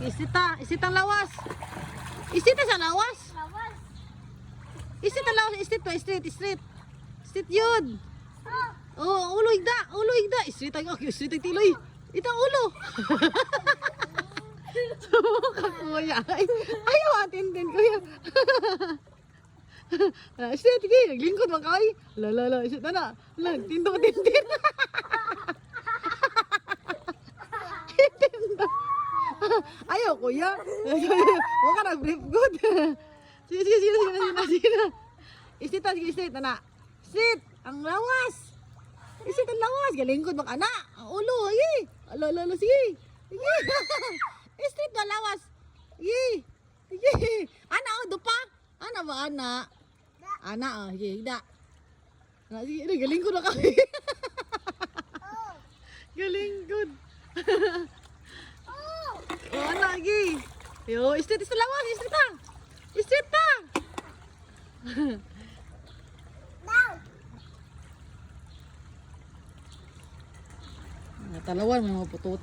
Isita, isitang lawas. Isita sa lawas. Lawas. Isita lawas, istit pa, street, street. Street yun. Oh, ulo igda. Street ang okay, street ang tiloy. Itang ulo. Suka kuya. Ayaw atin kuya. Street, sige, naglingkod mo kay. La, isita na. Tinto ka tintin. Ayaw kuya. Huwag ka nag-brief good. Sige. Istit, sige, istit, anak. Istit, ang lawas. Istit ang lawas. Galingkod bang anak. Ang ulo, ay. Alo, sige. Sige. Istit ang lawas. Sige. Ana, oh, dupa. Ana ba, ana? Ana, oh, sige, higda. Sige, galingkod na kami. Galingkod. Oh, ana, sige. Yo, istit ang lawas. Istit pa. Talawan, mga putot.